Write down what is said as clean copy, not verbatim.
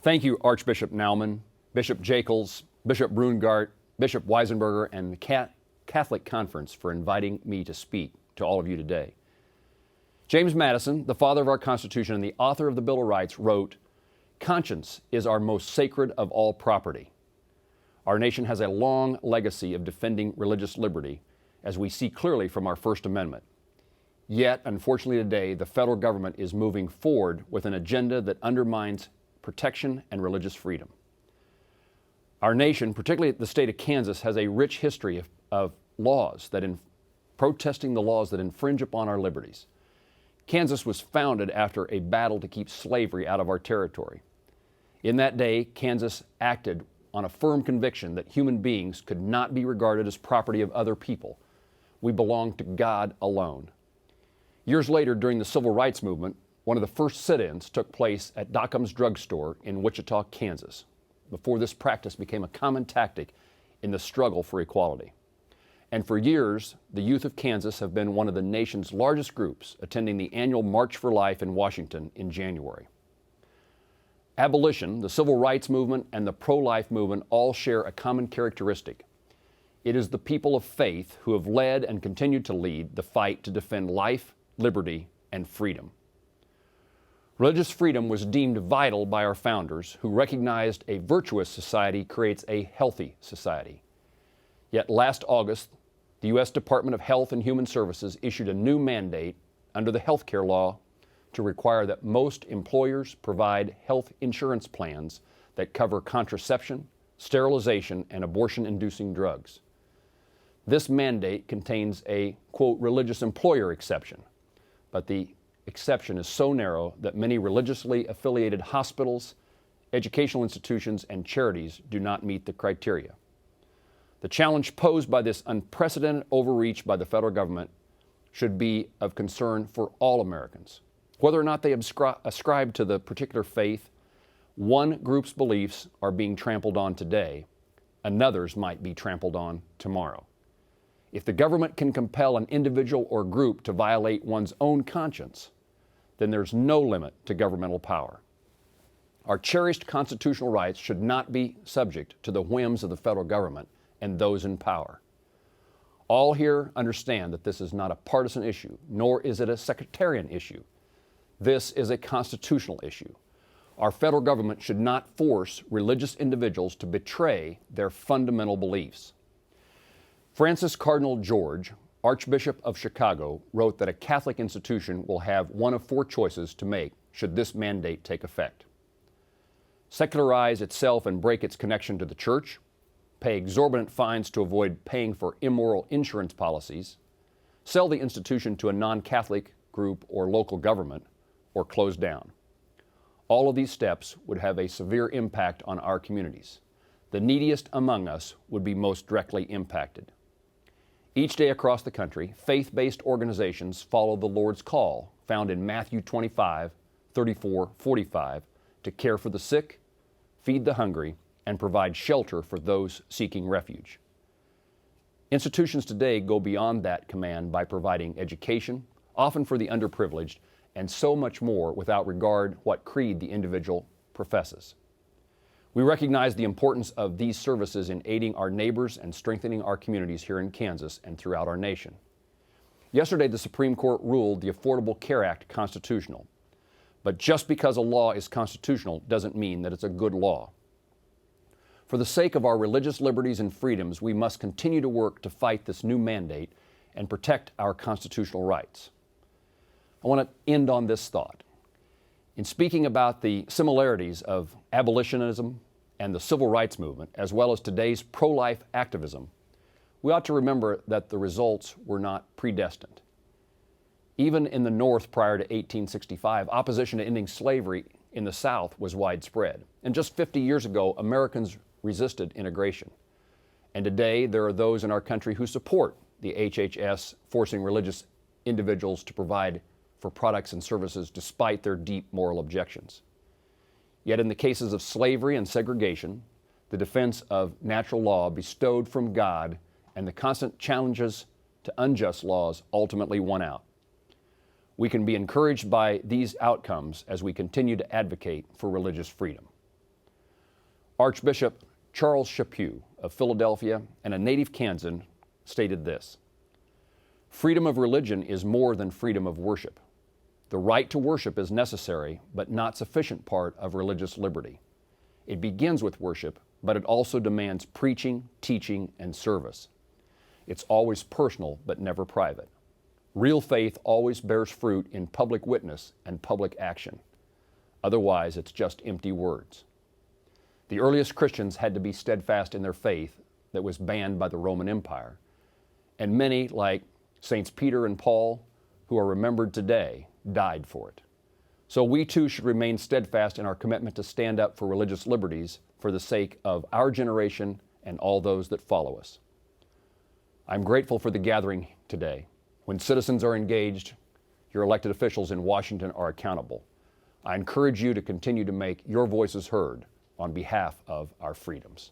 Thank you, Archbishop Naumann, Bishop Jacels, Bishop Brungart, Bishop Weisenberger, and the Catholic Conference for inviting me to speak to all of you today. James Madison, the father of our Constitution and the author of the Bill of Rights, wrote, "Conscience is our most sacred of all property." Our nation has a long legacy of defending religious liberty, as we see clearly from our First Amendment. Yet, unfortunately today, the federal government is moving forward with an agenda that undermines protection and religious freedom. Our nation, particularly the state of Kansas, has a rich history of laws protesting the laws that infringe upon our liberties. Kansas was founded after a battle to keep slavery out of our territory. In that day, Kansas acted on a firm conviction that human beings could not be regarded as property of other people. We belong to God alone. Years later, during the Civil Rights Movement, one of the first sit-ins took place at Dockham's Drug Store in Wichita, Kansas, before this practice became a common tactic in the struggle for equality. And for years, the youth of Kansas have been one of the nation's largest groups attending the annual March for Life in Washington in January. Abolition, the civil rights movement, and the pro-life movement all share a common characteristic. It is the people of faith who have led and continue to lead the fight to defend life, liberty, and freedom. Religious freedom was deemed vital by our founders, who recognized a virtuous society creates a healthy society. Yet last August, the U.S. Department of Health and Human Services issued a new mandate under the health care law to require that most employers provide health insurance plans that cover contraception, sterilization, and abortion-inducing drugs. This mandate contains a, quote, religious employer exception, but the exception is so narrow that many religiously affiliated hospitals, educational institutions, and charities do not meet the criteria. The challenge posed by this unprecedented overreach by the federal government should be of concern for all Americans. Whether or not they ascribe to the particular faith, one group's beliefs are being trampled on today, another's might be trampled on tomorrow. If the government can compel an individual or group to violate one's own conscience, then there's no limit to governmental power. Our cherished constitutional rights should not be subject to the whims of the federal government and those in power. All here understand that this is not a partisan issue, nor is it a sectarian issue. This is a constitutional issue. Our federal government should not force religious individuals to betray their fundamental beliefs. Francis Cardinal George, Archbishop of Chicago, wrote that a Catholic institution will have one of four choices to make should this mandate take effect: secularize itself and break its connection to the church, pay exorbitant fines to avoid paying for immoral insurance policies, sell the institution to a non-Catholic group or local government, or close down. All of these steps would have a severe impact on our communities. The neediest among us would be most directly impacted. Each day across the country, faith-based organizations follow the Lord's call, found in Matthew 25:34-45, to care for the sick, feed the hungry, and provide shelter for those seeking refuge. Institutions today go beyond that command by providing education, often for the underprivileged, and so much more without regard what creed the individual professes. We recognize the importance of these services in aiding our neighbors and strengthening our communities here in Kansas and throughout our nation. Yesterday, the Supreme Court ruled the Affordable Care Act constitutional. But just because a law is constitutional doesn't mean that it's a good law. For the sake of our religious liberties and freedoms, we must continue to work to fight this new mandate and protect our constitutional rights. I want to end on this thought. In speaking about the similarities of abolitionism and the civil rights movement, as well as today's pro-life activism, we ought to remember that the results were not predestined. Even in the North prior to 1865, opposition to ending slavery in the South was widespread. And just 50 years ago, Americans resisted integration. And today, there are those in our country who support the HHS forcing religious individuals to provide for products and services despite their deep moral objections. Yet in the cases of slavery and segregation, the defense of natural law bestowed from God and the constant challenges to unjust laws ultimately won out. We can be encouraged by these outcomes as we continue to advocate for religious freedom. Archbishop Charles Chaput of Philadelphia and a native Kansan stated this: "Freedom of religion is more than freedom of worship. The right to worship is necessary, but not sufficient part of religious liberty. It begins with worship, but it also demands preaching, teaching, and service. It's always personal, but never private. Real faith always bears fruit in public witness and public action. Otherwise, it's just empty words." The earliest Christians had to be steadfast in their faith that was banned by the Roman Empire, and many, like Saints Peter and Paul, who are remembered today, died for it. So we too should remain steadfast in our commitment to stand up for religious liberties for the sake of our generation and all those that follow us. I'm grateful for the gathering today. When citizens are engaged, your elected officials in Washington are accountable. I encourage you to continue to make your voices heard on behalf of our freedoms.